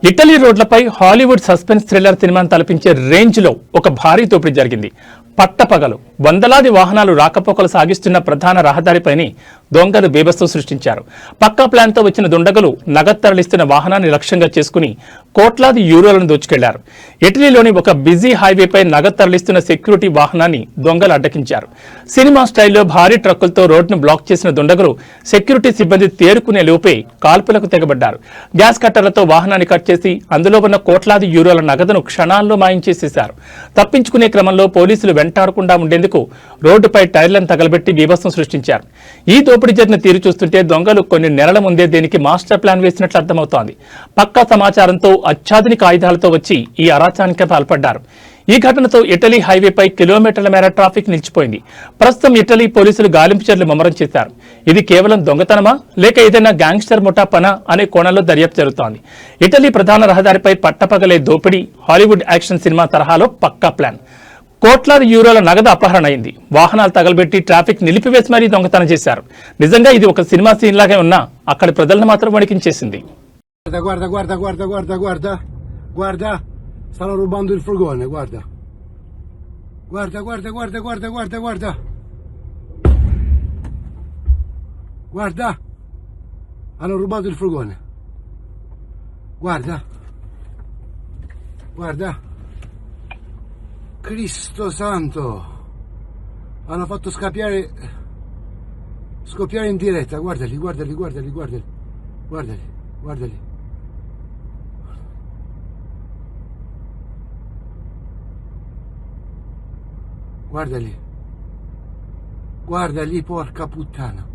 Italy రోడ్లపై Hollywood suspense thriller సినిమాను తలపించే రేంజ్లో ఒక భారీ దోపిడీ జరిగింది. పట్టపగలు వందలాది వాహనాలు రాకపోకలు సాగిస్తున్న ప్రధాన రహదారిపైని దొంగలు బీభత్సం సృష్టించారు. పక్కా ప్లాన్తో వచ్చిన దుండగులు నగదు తరలిస్తున్న వాహనాన్ని లక్ష్యంగా చేసుకుని కోట్లాది యూరోలను దోచుకెళ్లారు. ఇటలీలోని ఒక బిజీ హైవేపై నగదు తరలిస్తున్న సెక్యూరిటీ వాహనాన్ని దొంగలు అడ్డగించారు. సినిమా స్టైల్లో భారీ ట్రక్కులతో రోడ్డును బ్లాక్ చేసిన దుండగులు సెక్యూరిటీ సిబ్బంది తేరుకునే లోపే కాల్పులకు తెగబడ్డారు. గ్యాస్ కట్టర్లతో వాహనాన్ని కట్ చేసి అందులో ఉన్న కోట్లాది యూరోల నగదును క్షణాల్లో మాయం చేసేశారు. తప్పించుకునే క్రమంలో పోలీసులు వెంటాడకుండా ఉండేందుకు రోడ్డుపై టైర్లను తగలబెట్టి బీభత్సం సృష్టించారు. ఈ దోపిడీ జరిగిన తీరు చూస్తుంటే దొంగలు కొన్ని నెలల ముందే దీనికి మాస్టర్ ప్లాన్ వేసినట్లు అర్థమవుతోంది. పక్కా సమాచారంతో అత్యాధునిక ఆయుధాలతో వచ్చి ఈ అరాచకానికి పాల్పడ్డారు. ఈ ఘటనతో ఇటలీ హైవేపై కిలోమీటర్ల మేర ట్రాఫిక్ నిలిచిపోయింది. ప్రస్తుతం ఇటలీ పోలీసులు గాలింపు చర్యలు ముమ్మరం చేశారు. ఇది కేవలం దొంగతనమా లేక ఏదైనా గ్యాంగ్స్టర్ ముఠా పనా అనే కోణంలో దర్యాప్తు జరుగుతోంది. ఇటలీ ప్రధాన రహదారిపై పట్టపగలే దోపిడీ హాలీవుడ్ యాక్షన్ సినిమా తరహాలో పక్కా ప్లాన్. కోట్లాది యూరోల నగదు అపహరణ అయింది. వాహనాలు తగలబెట్టి ట్రాఫిక్ నిలిపివేసి మరీ దొంగతనం చేశారు. నిజంగా ఇది ఒక సినిమా సీన్ లాగే ఉన్నా అక్కడి ప్రజలను మాత్రం వణికించేసింది. Stanno rubando il furgone, guarda. Guarda, guarda, guarda, guarda, guarda, guarda. Guarda. Hanno rubato il furgone. Guarda. Guarda. Cristo santo. Hanno fatto scoppiare in diretta. Guardali, guardali, guardali, guardali. Guardali, guardali. Guarda lì, porca puttana.